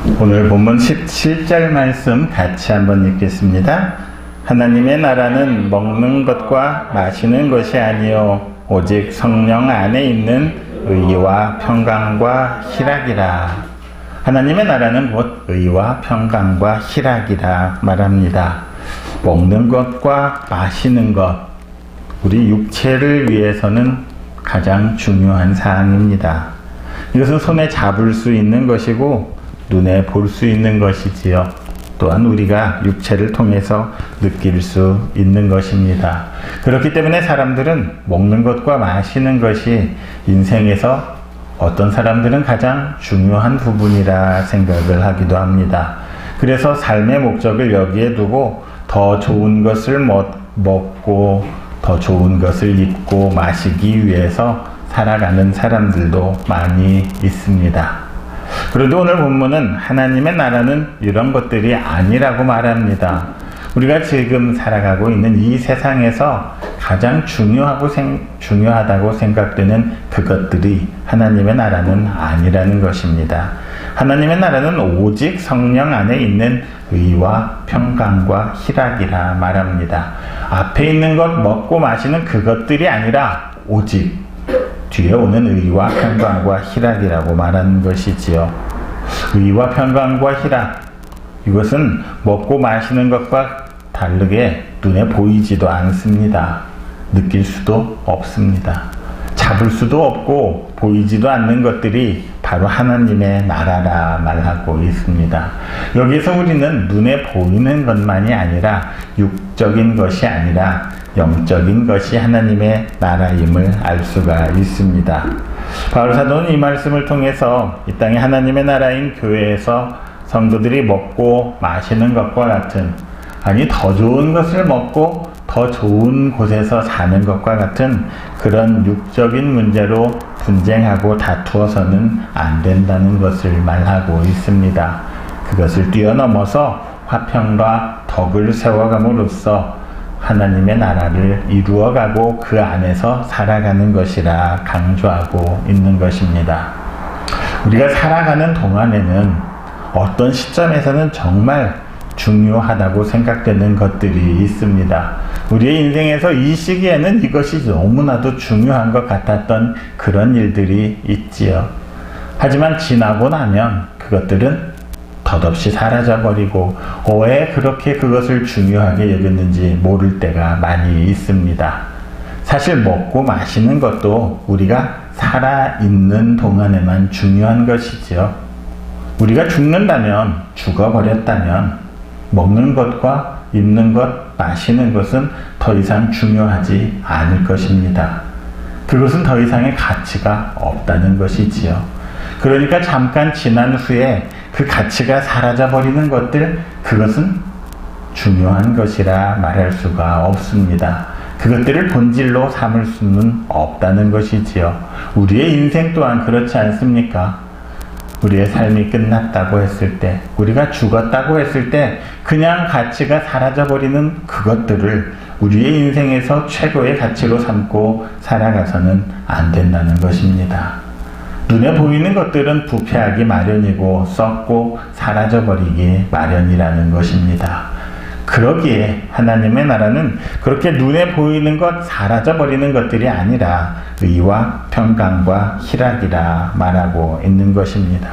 오늘 본문 17절 말씀 같이 한번 읽겠습니다. 하나님의 나라는 먹는 것과 마시는 것이 아니요 오직 성령 안에 있는 의와 평강과 희락이라. 하나님의 나라는 곧 의와 평강과 희락이라 말합니다. 먹는 것과 마시는 것, 우리 육체를 위해서는 가장 중요한 사항입니다. 이것은 손에 잡을 수 있는 것이고 눈에 볼 수 있는 것이지요. 또한 우리가 육체를 통해서 느낄 수 있는 것입니다. 그렇기 때문에 사람들은 먹는 것과 마시는 것이 인생에서 어떤 사람들은 가장 중요한 부분이라 생각을 하기도 합니다. 그래서 삶의 목적을 여기에 두고 더 좋은 것을 먹고 더 좋은 것을 입고 마시기 위해서 살아가는 사람들도 많이 있습니다. 그런데 오늘 본문은 하나님의 나라는 이런 것들이 아니라고 말합니다. 우리가 지금 살아가고 있는 이 세상에서 가장 중요하다고 생각되는 그것들이 하나님의 나라는 아니라는 것입니다. 하나님의 나라는 오직 성령 안에 있는 의와 평강과 희락이라 말합니다. 앞에 있는 것 먹고 마시는 그것들이 아니라 오직 뒤에 오는 의와 평강과 희락이라고 말하는 것이지요. 의와 평강과 희락, 이것은 먹고 마시는 것과 다르게 눈에 보이지도 않습니다. 느낄 수도 없습니다. 잡을 수도 없고 보이지도 않는 것들이 바로 하나님의 나라라 말하고 있습니다. 여기서 우리는 눈에 보이는 것만이 아니라 육적인 것이 아니라 영적인 것이 하나님의 나라임을 알 수가 있습니다. 바울 사도는 이 말씀을 통해서 이 땅에 하나님의 나라인 교회에서 성도들이 먹고 마시는 것과 같은, 아니 더 좋은 것을 먹고 더 좋은 곳에서 사는 것과 같은 그런 육적인 문제로 분쟁하고 다투어서는 안 된다는 것을 말하고 있습니다. 그것을 뛰어넘어서 화평과 덕을 세워감으로써 하나님의 나라를 이루어가고 그 안에서 살아가는 것이라 강조하고 있는 것입니다. 우리가 살아가는 동안에는 어떤 시점에서는 정말 중요하다고 생각되는 것들이 있습니다. 우리의 인생에서 이 시기에는 이것이 너무나도 중요한 것 같았던 그런 일들이 있지요. 하지만 지나고 나면 그것들은 덧없이 사라져버리고 왜 그렇게 그것을 중요하게 여겼는지 모를 때가 많이 있습니다. 사실 먹고 마시는 것도 우리가 살아있는 동안에만 중요한 것이지요. 우리가 죽는다면, 죽어버렸다면 먹는 것과 입는 것, 마시는 것은 더 이상 중요하지 않을 것입니다. 그것은 더 이상의 가치가 없다는 것이지요. 그러니까 잠깐 지난 후에 그 가치가 사라져버리는 것들, 그것은 중요한 것이라 말할 수가 없습니다. 그것들을 본질로 삼을 수는 없다는 것이지요. 우리의 인생 또한 그렇지 않습니까? 우리의 삶이 끝났다고 했을 때, 우리가 죽었다고 했을 때 그냥 가치가 사라져버리는 그것들을 우리의 인생에서 최고의 가치로 삼고 살아가서는 안 된다는 것입니다. 눈에 보이는 것들은 부패하기 마련이고 썩고 사라져버리기 마련이라는 것입니다. 그러기에 하나님의 나라는 그렇게 눈에 보이는 것, 사라져버리는 것들이 아니라 의와 평강과 희락이라 말하고 있는 것입니다.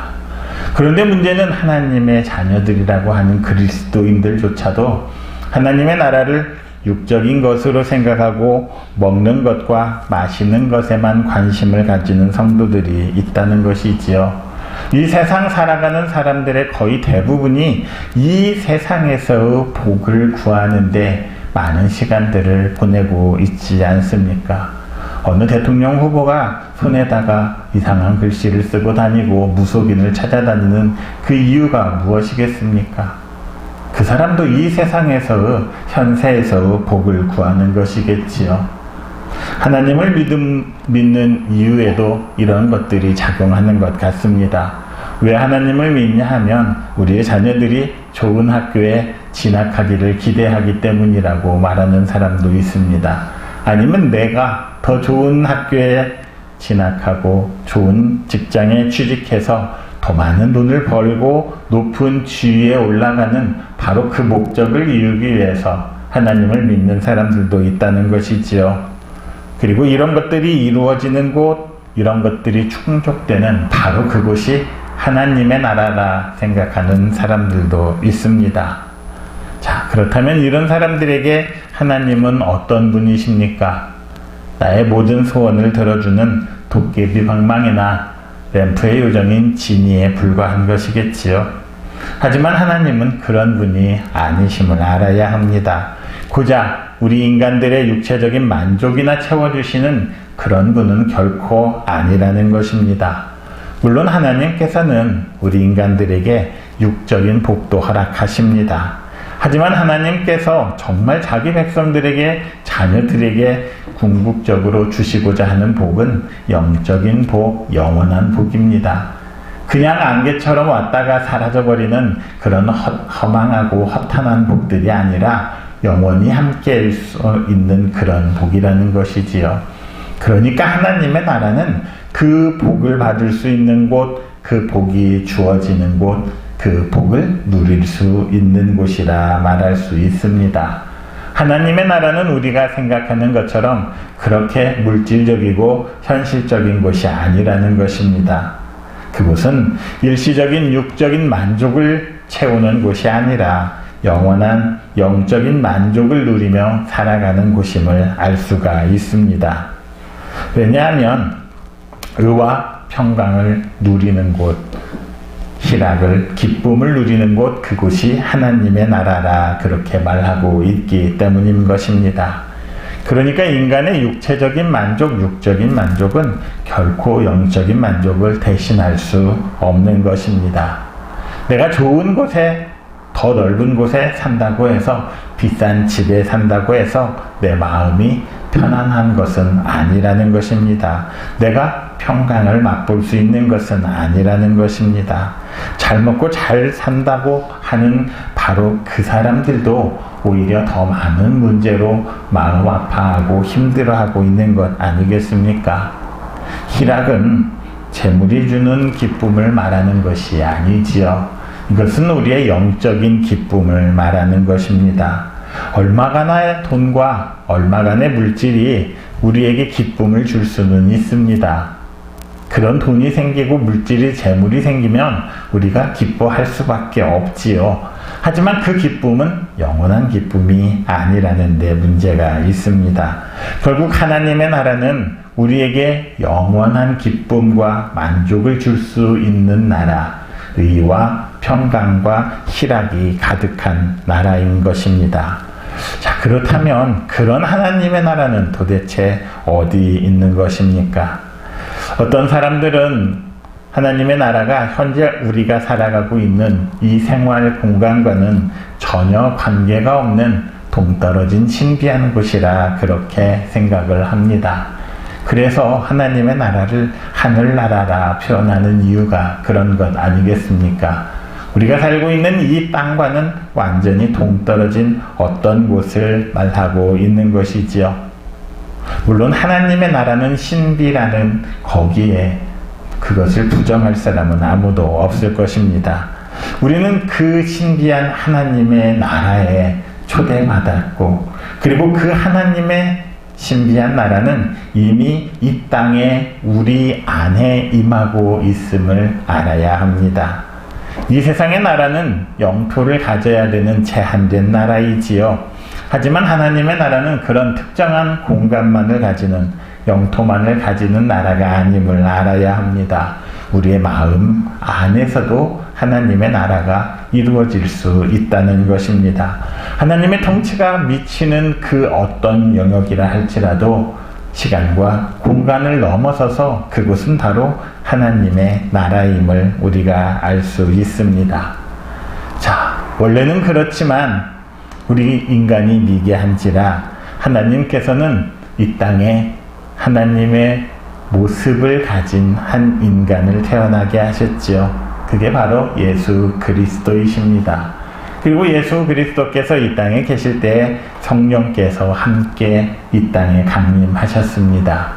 그런데 문제는 하나님의 자녀들이라고 하는 그리스도인들조차도 하나님의 나라를 육적인 것으로 생각하고 먹는 것과 마시는 것에만 관심을 가지는 성도들이 있다는 것이지요. 이 세상 살아가는 사람들의 거의 대부분이 이 세상에서 복을 구하는데 많은 시간들을 보내고 있지 않습니까? 어느 대통령 후보가 손에다가 이상한 글씨를 쓰고 다니고 무속인을 찾아다니는 그 이유가 무엇이겠습니까? 그 사람도 이 세상에서, 현세에서 복을 구하는 것이겠지요. 하나님을 믿는 이유에도 이런 것들이 작용하는 것 같습니다. 왜 하나님을 믿냐 하면 우리의 자녀들이 좋은 학교에 진학하기를 기대하기 때문이라고 말하는 사람도 있습니다. 아니면 내가 더 좋은 학교에 진학하고 좋은 직장에 취직해서 더 더 많은 돈을 벌고 높은 지위에 올라가는 바로 그 목적을 이루기 위해서 하나님을 믿는 사람들도 있다는 것이지요. 그리고 이런 것들이 이루어지는 곳, 이런 것들이 충족되는 바로 그곳이 하나님의 나라라 생각하는 사람들도 있습니다. 자, 그렇다면 이런 사람들에게 하나님은 어떤 분이십니까? 나의 모든 소원을 들어주는 도깨비 방망이나 램프의 요정인 지니에 불과한 것이겠지요. 하지만 하나님은 그런 분이 아니심을 알아야 합니다. 고작 우리 인간들의 육체적인 만족이나 채워주시는 그런 분은 결코 아니라는 것입니다. 물론 하나님께서는 우리 인간들에게 육적인 복도 허락하십니다. 하지만 하나님께서 정말 자기 백성들에게, 자녀들에게 궁극적으로 주시고자 하는 복은 영적인 복, 영원한 복입니다. 그냥 안개처럼 왔다가 사라져버리는 그런 허망하고 허탄한 복들이 아니라 영원히 함께할 수 있는 그런 복이라는 것이지요. 그러니까 하나님의 나라는 그 복을 받을 수 있는 곳, 그 복이 주어지는 곳, 그 복을 누릴 수 있는 곳이라 말할 수 있습니다. 하나님의 나라는 우리가 생각하는 것처럼 그렇게 물질적이고 현실적인 곳이 아니라는 것입니다. 그곳은 일시적인 육적인 만족을 채우는 곳이 아니라 영원한 영적인 만족을 누리며 살아가는 곳임을 알 수가 있습니다. 왜냐하면 의와 평강을 누리는 곳, 희락을, 기쁨을 누리는 곳, 그곳이 하나님의 나라라 그렇게 말하고 있기 때문인 것입니다. 그러니까 인간의 육체적인 만족, 육적인 만족은 결코 영적인 만족을 대신할 수 없는 것입니다. 내가 좋은 곳에, 더 넓은 곳에 산다고 해서, 비싼 집에 산다고 해서 내 마음이 편안한 것은 아니라는 것입니다. 내가 평강을 맛볼 수 있는 것은 아니라는 것입니다. 잘 먹고 잘 산다고 하는 바로 그 사람들도 오히려 더 많은 문제로 마음 아파하고 힘들어하고 있는 것 아니겠습니까? 희락은 재물이 주는 기쁨을 말하는 것이 아니지요. 이것은 우리의 영적인 기쁨을 말하는 것입니다. 얼마간의 돈과 얼마간의 물질이 우리에게 기쁨을 줄 수는 있습니다. 그런 돈이 생기고 물질이, 재물이 생기면 우리가 기뻐할 수밖에 없지요. 하지만 그 기쁨은 영원한 기쁨이 아니라는 데 문제가 있습니다. 결국 하나님의 나라는 우리에게 영원한 기쁨과 만족을 줄 수 있는 나라, 의와 평강과 희락이 가득한 나라인 것입니다. 자, 그렇다면 그런 하나님의 나라는 도대체 어디 있는 것입니까? 어떤 사람들은 하나님의 나라가 현재 우리가 살아가고 있는 이 생활 공간과는 전혀 관계가 없는 동떨어진 신비한 곳이라 그렇게 생각을 합니다. 그래서 하나님의 나라를 하늘나라라 표현하는 이유가 그런 것 아니겠습니까? 우리가 살고 있는 이 땅과는 완전히 동떨어진 어떤 곳을 말하고 있는 것이지요. 물론 하나님의 나라는 신비라는 거기에 그것을 부정할 사람은 아무도 없을 것입니다. 우리는 그 신비한 하나님의 나라에 초대받았고, 그리고 그 하나님의 신비한 나라는 이미 이 땅에 우리 안에 임하고 있음을 알아야 합니다. 이 세상의 나라는 영토를 가져야 되는 제한된 나라이지요. 하지만 하나님의 나라는 그런 특정한 공간만을 가지는, 영토만을 가지는 나라가 아님을 알아야 합니다. 우리의 마음 안에서도 하나님의 나라가 이루어질 수 있다는 것입니다. 하나님의 통치가 미치는 그 어떤 영역이라 할지라도 시간과 공간을 넘어서서 그곳은 바로 하나님의 나라임을 우리가 알 수 있습니다. 자, 원래는 그렇지만 우리 인간이 미개한지라 하나님께서는 이 땅에 하나님의 모습을 가진 한 인간을 태어나게 하셨지요. 그게 바로 예수 그리스도이십니다. 그리고 예수 그리스도께서 이 땅에 계실 때 성령께서 함께 이 땅에 강림하셨습니다.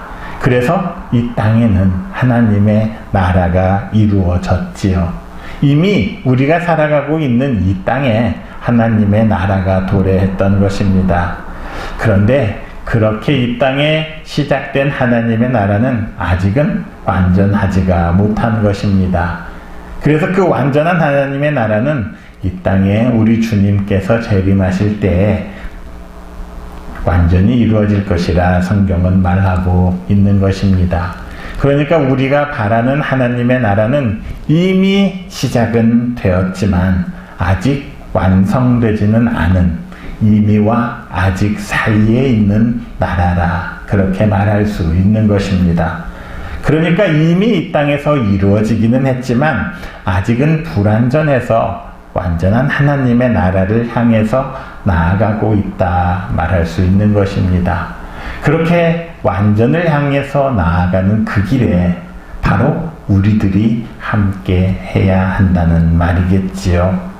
그래서 이 땅에는 하나님의 나라가 이루어졌지요. 이미 우리가 살아가고 있는 이 땅에 하나님의 나라가 도래했던 것입니다. 그런데 그렇게 이 땅에 시작된 하나님의 나라는 아직은 완전하지가 못한 것입니다. 그래서 그 완전한 하나님의 나라는 이 땅에 우리 주님께서 재림하실 때에 완전히 이루어질 것이라 성경은 말하고 있는 것입니다. 그러니까 우리가 바라는 하나님의 나라는 이미 시작은 되었지만 아직 완성되지는 않은 이미와 아직 사이에 있는 나라라, 그렇게 말할 수 있는 것입니다. 그러니까 이미 이 땅에서 이루어지기는 했지만 아직은 불완전해서 완전한 하나님의 나라를 향해서 나아가고 있다 말할 수 있는 것입니다. 그렇게 완전을 향해서 나아가는 그 길에 바로 우리들이 함께 해야 한다는 말이겠지요.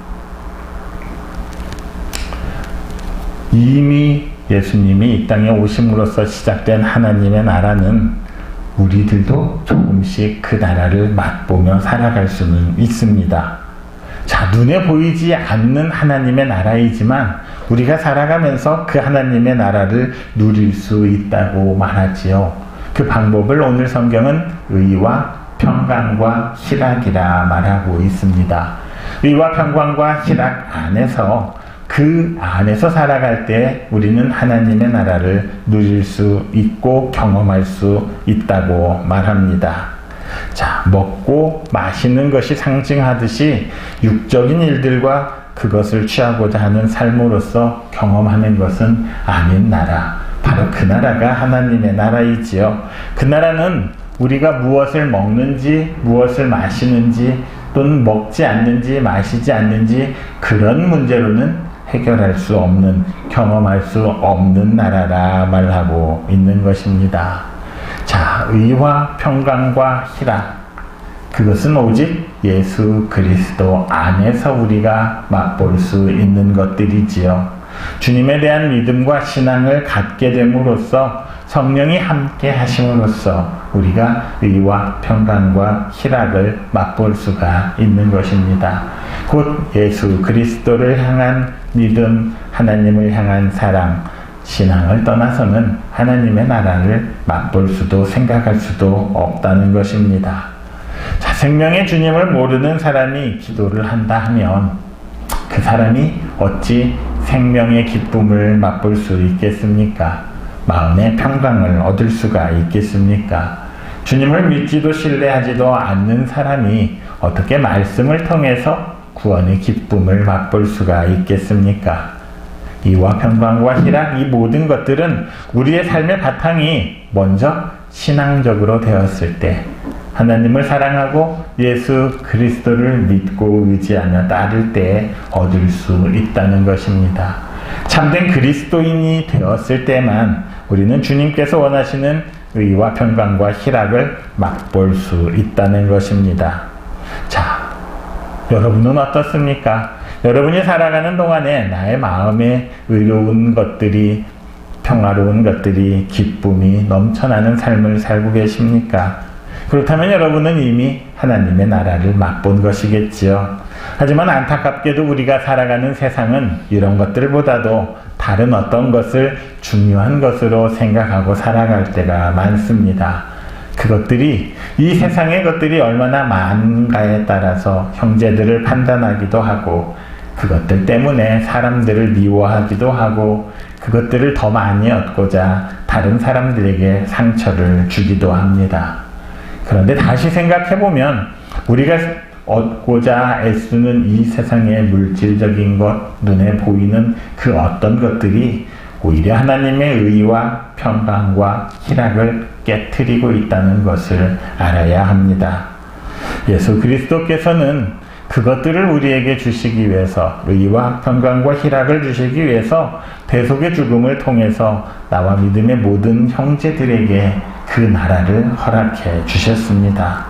이미 예수님이 이 땅에 오심으로써 시작된 하나님의 나라는 우리들도 조금씩 그 나라를 맛보며 살아갈 수는 있습니다. 자, 눈에 보이지 않는 하나님의 나라이지만 우리가 살아가면서 그 하나님의 나라를 누릴 수 있다고 말하지요. 그 방법을 오늘 성경은 의와 평강과 희락이라 말하고 있습니다. 의와 평강과 희락 안에서 그 안에서 살아갈 때 우리는 하나님의 나라를 누릴 수 있고 경험할 수 있다고 말합니다. 자, 먹고 마시는 것이 상징하듯이 육적인 일들과 그것을 취하고자 하는 삶으로서 경험하는 것은 아닌 나라, 바로 그 나라가 하나님의 나라이지요. 그 나라는 우리가 무엇을 먹는지 무엇을 마시는지 또는 먹지 않는지 마시지 않는지 그런 문제로는 해결할 수 없는, 경험할 수 없는 나라라 말하고 있는 것입니다. 자, 의와 평강과 희락, 그것은 오직 예수 그리스도 안에서 우리가 맛볼 수 있는 것들이지요. 주님에 대한 믿음과 신앙을 갖게 됨으로써 성령이 함께 하심으로써 우리가 의와 평강과 희락을 맛볼 수가 있는 것입니다. 곧 예수 그리스도를 향한 믿음, 하나님을 향한 사랑, 신앙을 떠나서는 하나님의 나라를 맛볼 수도 생각할 수도 없다는 것입니다. 자, 생명의 주님을 모르는 사람이 기도를 한다 하면 그 사람이 어찌 생명의 기쁨을 맛볼 수 있겠습니까? 마음의 평강을 얻을 수가 있겠습니까? 주님을 믿지도 신뢰하지도 않는 사람이 어떻게 말씀을 통해서 구원의 기쁨을 맛볼 수가 있겠습니까? 의와 평강과 희락, 이 모든 것들은 우리의 삶의 바탕이 먼저 신앙적으로 되었을 때, 하나님을 사랑하고 예수 그리스도를 믿고 의지하며 따를 때 얻을 수 있다는 것입니다. 참된 그리스도인이 되었을 때만 우리는 주님께서 원하시는 의와 평강과 희락을 맛볼 수 있다는 것입니다. 자, 여러분은 어떻습니까? 여러분이 살아가는 동안에 나의 마음에 의로운 것들이, 평화로운 것들이, 기쁨이 넘쳐나는 삶을 살고 계십니까? 그렇다면 여러분은 이미 하나님의 나라를 맛본 것이겠지요. 하지만 안타깝게도 우리가 살아가는 세상은 이런 것들보다도 다른 어떤 것을 중요한 것으로 생각하고 살아갈 때가 많습니다. 그것들이, 이 세상의 것들이 얼마나 많은가에 따라서 형제들을 판단하기도 하고, 그것들 때문에 사람들을 미워하기도 하고, 그것들을 더 많이 얻고자 다른 사람들에게 상처를 주기도 합니다. 그런데 다시 생각해보면 우리가 얻고자 애쓰는 이 세상의 물질적인 것, 눈에 보이는 그 어떤 것들이 오히려 하나님의 의와 평강과 희락을 깨트리고 있다는 것을 알아야 합니다. 예수 그리스도께서는 그것들을 우리에게 주시기 위해서, 의와 평강과 희락을 주시기 위해서 대속의 죽음을 통해서 나와 믿음의 모든 형제들에게 그 나라를 허락해 주셨습니다.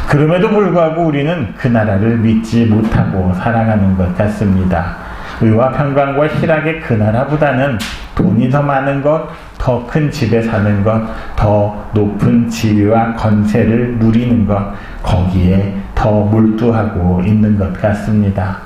그럼에도 불구하고 우리는 그 나라를 믿지 못하고 살아가는 것 같습니다. 의와 평강과 희락의 그 나라보다는 돈이 더 많은 것, 더 큰 집에 사는 것, 더 높은 지위와 권세를 누리는 것, 거기에 더 몰두하고 있는 것 같습니다.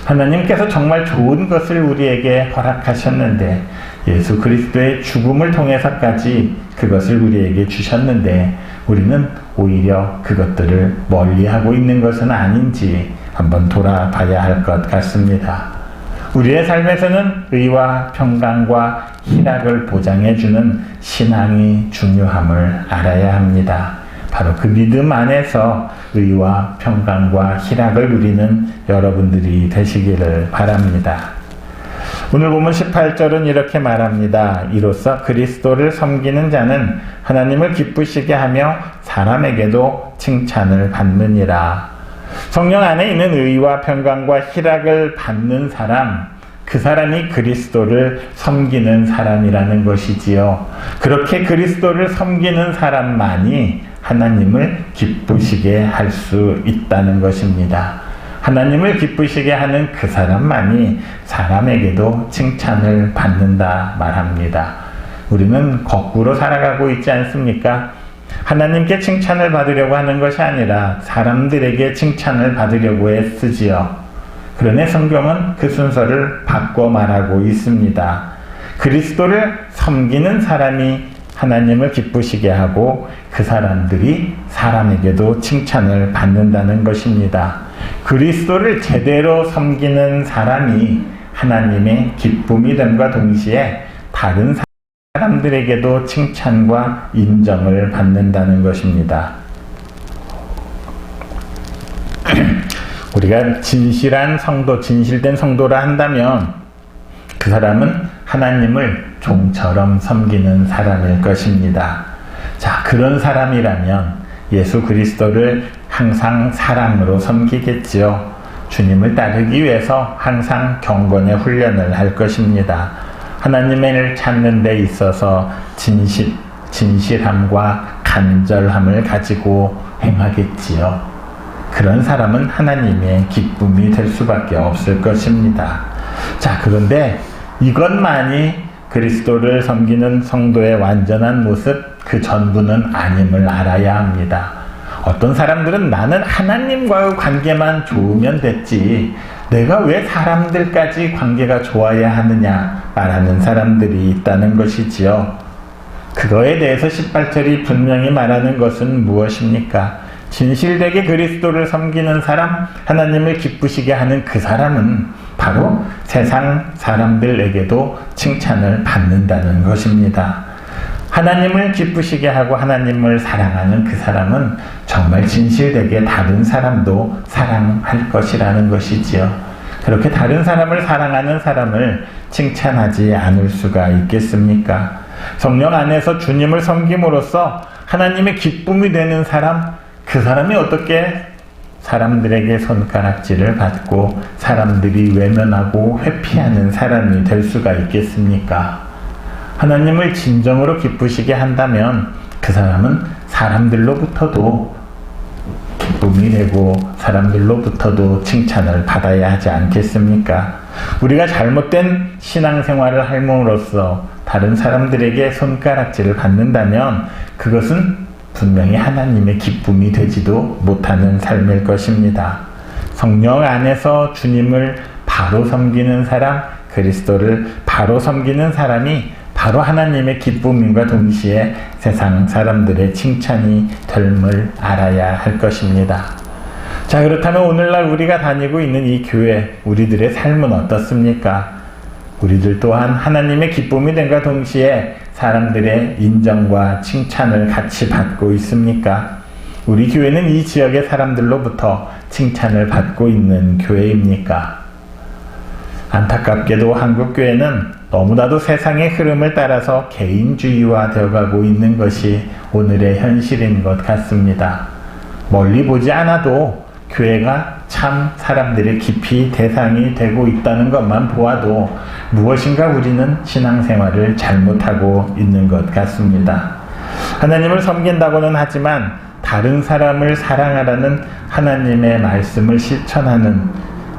하나님께서 정말 좋은 것을 우리에게 허락하셨는데, 예수 그리스도의 죽음을 통해서까지 그것을 우리에게 주셨는데, 우리는 오히려 그것들을 멀리하고 있는 것은 아닌지 한번 돌아봐야 할 것 같습니다. 우리의 삶에서는 의와 평강과 희락을 보장해주는 신앙이 중요함을 알아야 합니다. 바로 그 믿음 안에서 의와 평강과 희락을 누리는 여러분들이 되시기를 바랍니다. 오늘 본문 18절은 이렇게 말합니다. 이로써 그리스도를 섬기는 자는 하나님을 기쁘시게 하며 사람에게도 칭찬을 받느니라. 성령 안에 있는 의와 평강과 희락을 받는 사람, 그 사람이 그리스도를 섬기는 사람이라는 것이지요. 그렇게 그리스도를 섬기는 사람만이 하나님을 기쁘시게 할 수 있다는 것입니다. 하나님을 기쁘시게 하는 그 사람만이 사람에게도 칭찬을 받는다 말합니다. 우리는 거꾸로 살아가고 있지 않습니까? 하나님께 칭찬을 받으려고 하는 것이 아니라 사람들에게 칭찬을 받으려고 애쓰지요. 그러나 성경은 그 순서를 바꿔 말하고 있습니다. 그리스도를 섬기는 사람이 하나님을 기쁘시게 하고 그 사람들이 사람에게도 칭찬을 받는다는 것입니다. 그리스도를 제대로 섬기는 사람이 하나님의 기쁨이 됨과 동시에 다른 사람들에게도 칭찬과 인정을 받는다는 것입니다. 우리가 진실한 성도, 진실된 성도라 한다면 그 사람은 하나님을 종처럼 섬기는 사람일 것입니다. 자, 그런 사람이라면 예수 그리스도를 항상 사랑으로 섬기겠지요. 주님을 따르기 위해서 항상 경건의 훈련을 할 것입니다. 하나님을 찾는 데 있어서 진실함과 간절함을 가지고 행하겠지요. 그런 사람은 하나님의 기쁨이 될 수밖에 없을 것입니다. 자, 그런데 이것만이 그리스도를 섬기는 성도의 완전한 모습, 그 전부는 아님을 알아야 합니다. 어떤 사람들은 나는 하나님과의 관계만 좋으면 됐지, 내가 왜 사람들까지 관계가 좋아야 하느냐 말하는 사람들이 있다는 것이지요. 그거에 대해서 18절이 분명히 말하는 것은 무엇입니까? 진실되게 그리스도를 섬기는 사람, 하나님을 기쁘시게 하는 그 사람은 바로 세상 사람들에게도 칭찬을 받는다는 것입니다. 하나님을 기쁘시게 하고 하나님을 사랑하는 그 사람은 정말 진실되게 다른 사람도 사랑할 것이라는 것이지요. 그렇게 다른 사람을 사랑하는 사람을 칭찬하지 않을 수가 있겠습니까? 성령 안에서 주님을 섬김으로써 하나님의 기쁨이 되는 사람, 그 사람이 어떻게 사람들에게 손가락질을 받고 사람들이 외면하고 회피하는 사람이 될 수가 있겠습니까? 하나님을 진정으로 기쁘시게 한다면 그 사람은 사람들로부터도 기쁨이 되고 사람들로부터도 칭찬을 받아야 하지 않겠습니까? 우리가 잘못된 신앙생활을 할므로써 다른 사람들에게 손가락질을 받는다면 그것은 분명히 하나님의 기쁨이 되지도 못하는 삶일 것입니다. 성령 안에서 주님을 바로 섬기는 사람, 그리스도를 바로 섬기는 사람이 바로 하나님의 기쁨과 동시에 세상 사람들의 칭찬이 됨을 알아야 할 것입니다. 자, 그렇다면 오늘날 우리가 다니고 있는 이 교회, 우리들의 삶은 어떻습니까? 우리들 또한 하나님의 기쁨이 됨과 동시에 사람들의 인정과 칭찬을 같이 받고 있습니까? 우리 교회는 이 지역의 사람들로부터 칭찬을 받고 있는 교회입니까? 안타깝게도 한국교회는 너무나도 세상의 흐름을 따라서 개인주의화 되어가고 있는 것이 오늘의 현실인 것 같습니다. 멀리 보지 않아도 교회가 참 사람들의 깊이 대상이 되고 있다는 것만 보아도 무엇인가 우리는 신앙생활을 잘못하고 있는 것 같습니다. 하나님을 섬긴다고는 하지만 다른 사람을 사랑하라는 하나님의 말씀을 실천하는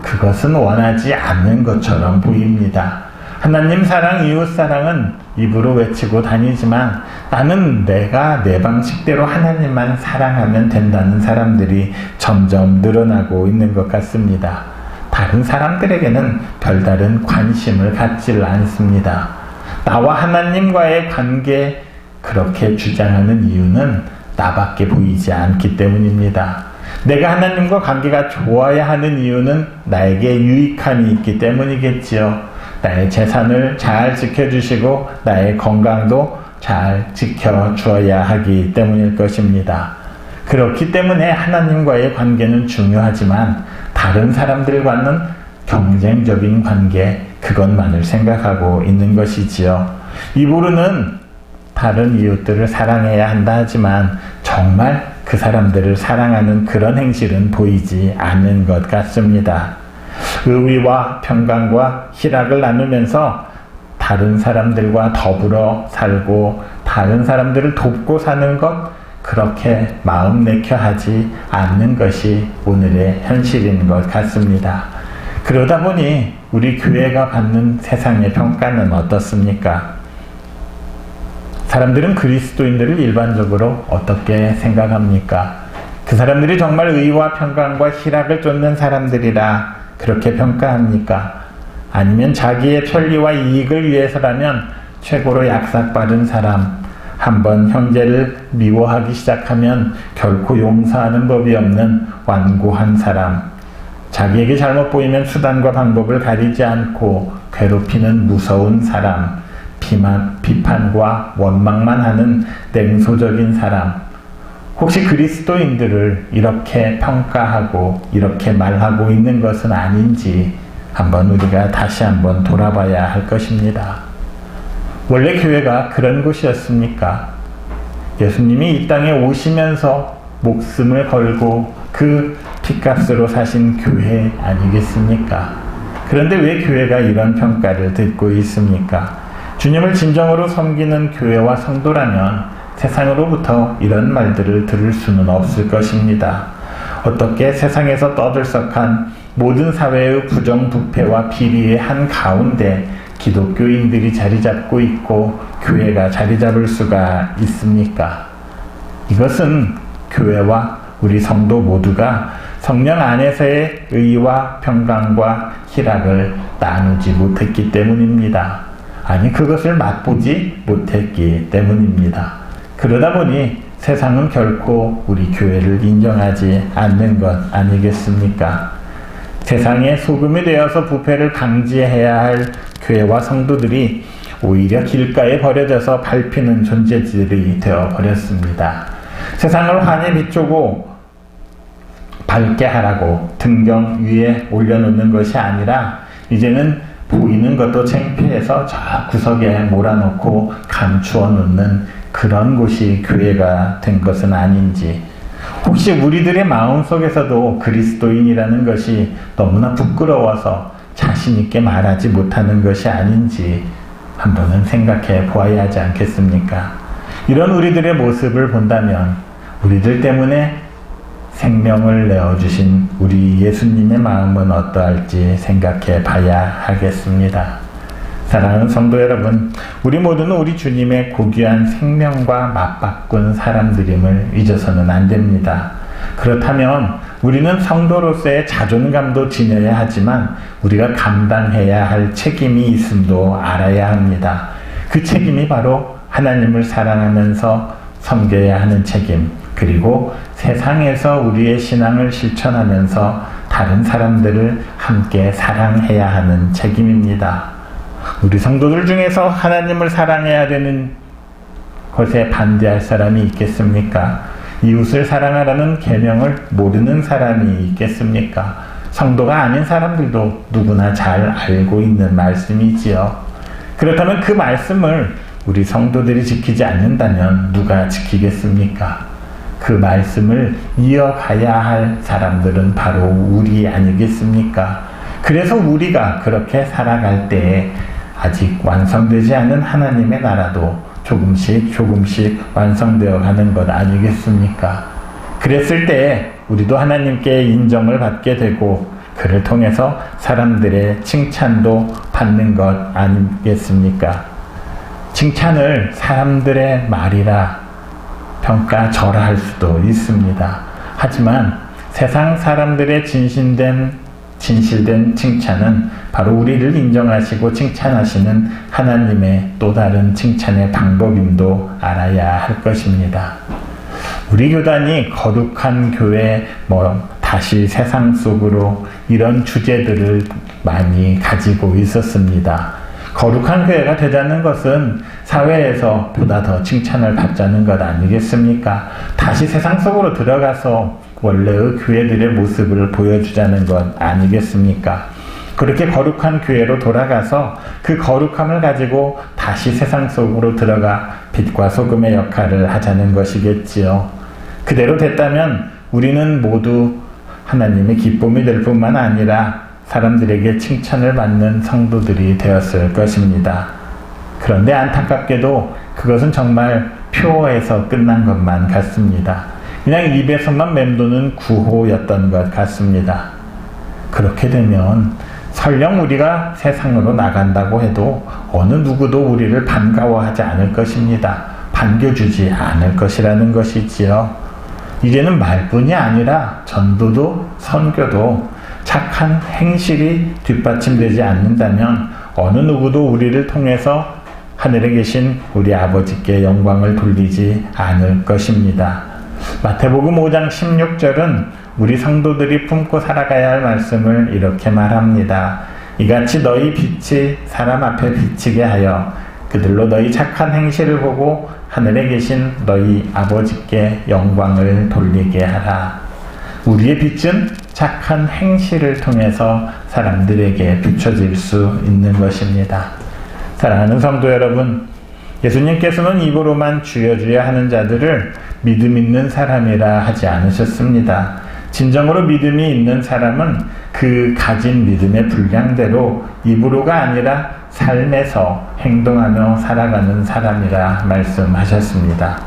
그것은 원하지 않는 것처럼 보입니다. 하나님 사랑, 이웃 사랑은 입으로 외치고 다니지만 나는 내가 내 방식대로 하나님만 사랑하면 된다는 사람들이 점점 늘어나고 있는 것 같습니다. 다른 사람들에게는 별다른 관심을 갖지를 않습니다. 나와 하나님과의 관계 그렇게 주장하는 이유는 나밖에 보이지 않기 때문입니다. 내가 하나님과 관계가 좋아야 하는 이유는 나에게 유익함이 있기 때문이겠지요. 나의 재산을 잘 지켜주시고 나의 건강도 잘 지켜주어야 하기 때문일 것입니다. 그렇기 때문에 하나님과의 관계는 중요하지만 다른 사람들과는 경쟁적인 관계, 그것만을 생각하고 있는 것이지요. 입으로는 다른 이웃들을 사랑해야 한다 하지만 정말 그 사람들을 사랑하는 그런 행실은 보이지 않는 것 같습니다. 의위와 평강과 희락을 나누면서 다른 사람들과 더불어 살고 다른 사람들을 돕고 사는 것, 그렇게 마음 내켜 하지 않는 것이 오늘의 현실인 것 같습니다. 그러다 보니 우리 교회가 받는 세상의 평가는 어떻습니까? 사람들은 그리스도인들을 일반적으로 어떻게 생각합니까? 그 사람들이 정말 의와 평강과 희락을 쫓는 사람들이라 그렇게 평가합니까? 아니면 자기의 편리와 이익을 위해서라면 최고로 약삭빠른 사람, 한번 형제를 미워하기 시작하면 결코 용서하는 법이 없는 완고한 사람, 자기에게 잘못 보이면 수단과 방법을 가리지 않고 괴롭히는 무서운 사람, 비판과 원망만 하는 냉소적인 사람, 혹시 그리스도인들을 이렇게 평가하고 이렇게 말하고 있는 것은 아닌지 한번 우리가 다시 한번 돌아봐야 할 것입니다. 원래 교회가 그런 곳이었습니까? 예수님이 이 땅에 오시면서 목숨을 걸고 그 핏값으로 사신 교회 아니겠습니까? 그런데 왜 교회가 이런 평가를 듣고 있습니까? 주님을 진정으로 섬기는 교회와 성도라면 세상으로부터 이런 말들을 들을 수는 없을 것입니다. 어떻게 세상에서 떠들썩한 모든 사회의 부정부패와 비리의 한가운데 기독교인들이 자리 잡고 있고 교회가 자리 잡을 수가 있습니까? 이것은 교회와 우리 성도 모두가 성령 안에서의 의와 평강과 희락을 나누지 못했기 때문입니다. 아니, 그것을 맛보지 못했기 때문입니다. 그러다 보니 세상은 결코 우리 교회를 인정하지 않는 것 아니겠습니까? 세상에 소금이 되어서 부패를 방지해야 할 교회와 성도들이 오히려 길가에 버려져서 밟히는 존재들이 되어버렸습니다. 세상을 환히 비추고 밝게 하라고 등경 위에 올려놓는 것이 아니라 이제는 보이는 것도 창피해서 저 구석에 몰아놓고 감추어 놓는 그런 곳이 교회가 된 것은 아닌지, 혹시 우리들의 마음속에서도 그리스도인이라는 것이 너무나 부끄러워서 자신 있게 말하지 못하는 것이 아닌지 한번은 생각해 보아야 하지 않겠습니까? 이런 우리들의 모습을 본다면 우리들 때문에 생명을 내어주신 우리 예수님의 마음은 어떠할지 생각해 봐야 하겠습니다. 사랑하는 성도 여러분, 우리 모두는 우리 주님의 고귀한 생명과 맞바꾼 사람들임을 잊어서는 안 됩니다. 그렇다면 우리는 성도로서의 자존감도 지녀야 하지만 우리가 감당해야 할 책임이 있음도 알아야 합니다. 그 책임이 바로 하나님을 사랑하면서 섬겨야 하는 책임, 그리고 세상에서 우리의 신앙을 실천하면서 다른 사람들을 함께 사랑해야 하는 책임입니다. 우리 성도들 중에서 하나님을 사랑해야 되는 것에 반대할 사람이 있겠습니까? 이웃을 사랑하라는 계명을 모르는 사람이 있겠습니까? 성도가 아닌 사람들도 누구나 잘 알고 있는 말씀이지요. 그렇다면 그 말씀을 우리 성도들이 지키지 않는다면 누가 지키겠습니까? 그 말씀을 이어가야 할 사람들은 바로 우리 아니겠습니까? 그래서 우리가 그렇게 살아갈 때에 아직 완성되지 않은 하나님의 나라도 조금씩 완성되어 가는 것 아니겠습니까? 그랬을 때 우리도 하나님께 인정을 받게 되고 그를 통해서 사람들의 칭찬도 받는 것 아니겠습니까? 칭찬을 사람들의 말이라 평가절하할 수도 있습니다. 하지만 세상 사람들의 진실된 칭찬은 바로 우리를 인정하시고 칭찬하시는 하나님의 또 다른 칭찬의 방법임도 알아야 할 것입니다. 우리 교단이 거룩한 교회, 다시 세상 속으로 이런 주제들을 많이 가지고 있었습니다. 거룩한 교회가 되자는 것은 사회에서 보다 더 칭찬을 받자는 것 아니겠습니까? 다시 세상 속으로 들어가서 원래의 교회들의 모습을 보여주자는 것 아니겠습니까? 그렇게 거룩한 교회로 돌아가서 그 거룩함을 가지고 다시 세상 속으로 들어가 빛과 소금의 역할을 하자는 것이겠지요. 그대로 됐다면 우리는 모두 하나님의 기쁨이 될 뿐만 아니라 사람들에게 칭찬을 받는 성도들이 되었을 것입니다. 그런데 안타깝게도 그것은 정말 표어에서 끝난 것만 같습니다. 그냥 입에서만 맴도는 구호였던 것 같습니다. 그렇게 되면 설령 우리가 세상으로 나간다고 해도 어느 누구도 우리를 반가워하지 않을 것입니다. 반겨주지 않을 것이라는 것이지요. 이제는 말뿐이 아니라 전도도 선교도 착한 행실이 뒷받침되지 않는다면 어느 누구도 우리를 통해서 하늘에 계신 우리 아버지께 영광을 돌리지 않을 것입니다. 마태복음 5장 16절은 우리 성도들이 품고 살아가야 할 말씀을 이렇게 말합니다. 이같이 너희 빛이 사람 앞에 비치게 하여 그들로 너희 착한 행실을 보고 하늘에 계신 너희 아버지께 영광을 돌리게 하라. 우리의 빛은 착한 행실을 통해서 사람들에게 비춰질 수 있는 것입니다. 사랑하는 성도 여러분, 예수님께서는 입으로만 주여 주여 하는 자들을 믿음 있는 사람이라 하지 않으셨습니다. 진정으로 믿음이 있는 사람은 그 가진 믿음의 분량대로 입으로가 아니라 삶에서 행동하며 살아가는 사람이라 말씀하셨습니다.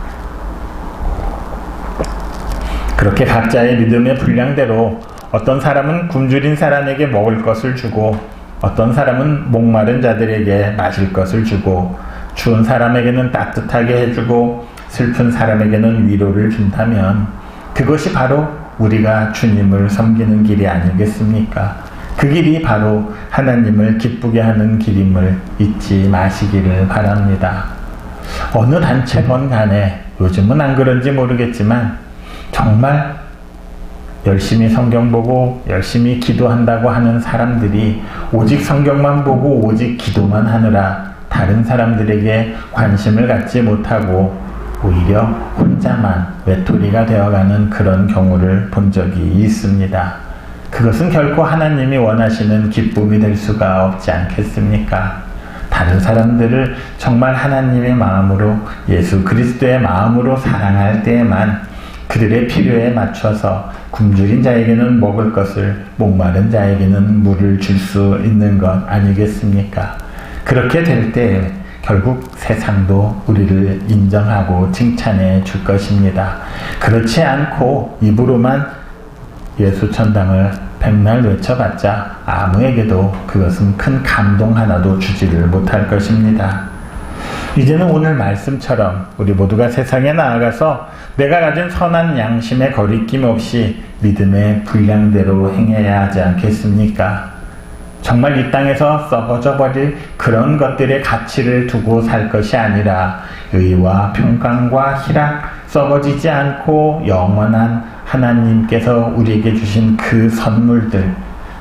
그렇게 각자의 믿음의 분량대로 어떤 사람은 굶주린 사람에게 먹을 것을 주고 어떤 사람은 목마른 자들에게 마실 것을 주고 추운 사람에게는 따뜻하게 해주고 슬픈 사람에게는 위로를 준다면 그것이 바로 우리가 주님을 섬기는 길이 아니겠습니까? 그 길이 바로 하나님을 기쁘게 하는 길임을 잊지 마시기를 바랍니다. 어느 단체건 간에 요즘은 안 그런지 모르겠지만 정말 열심히 성경 보고 열심히 기도한다고 하는 사람들이 오직 성경만 보고 오직 기도만 하느라 다른 사람들에게 관심을 갖지 못하고 오히려 혼자만 외톨이가 되어가는 그런 경우를 본 적이 있습니다. 그것은 결코 하나님이 원하시는 기쁨이 될 수가 없지 않겠습니까? 다른 사람들을 정말 하나님의 마음으로 예수 그리스도의 마음으로 사랑할 때에만 그들의 필요에 맞춰서 굶주린 자에게는 먹을 것을 목마른 자에게는 물을 줄 수 있는 것 아니겠습니까? 그렇게 될 때 결국 세상도 우리를 인정하고 칭찬해 줄 것입니다. 그렇지 않고 입으로만 예수 천당을 백날 외쳐봤자 아무에게도 그것은 큰 감동 하나도 주지를 못할 것입니다. 이제는 오늘 말씀처럼 우리 모두가 세상에 나아가서 내가 가진 선한 양심에 거리낌 없이 믿음의 분량대로 행해야 하지 않겠습니까? 정말 이 땅에서 썩어져 버릴 그런 것들의 가치를 두고 살 것이 아니라 의와 평강과 희락, 썩어지지 않고 영원한 하나님께서 우리에게 주신 그 선물들,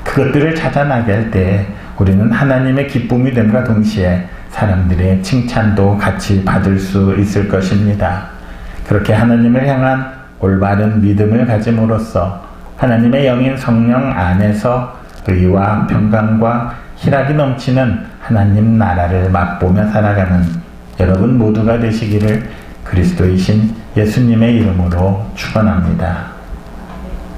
그것들을 찾아 나갈 때 우리는 하나님의 기쁨이 됨과 동시에 사람들의 칭찬도 같이 받을 수 있을 것입니다. 그렇게 하나님을 향한 올바른 믿음을 가짐으로써 하나님의 영인 성령 안에서 의와 평강과 희락이 넘치는 하나님 나라를 맛보며 살아가는 여러분 모두가 되시기를 그리스도이신 예수님의 이름으로 축원합니다.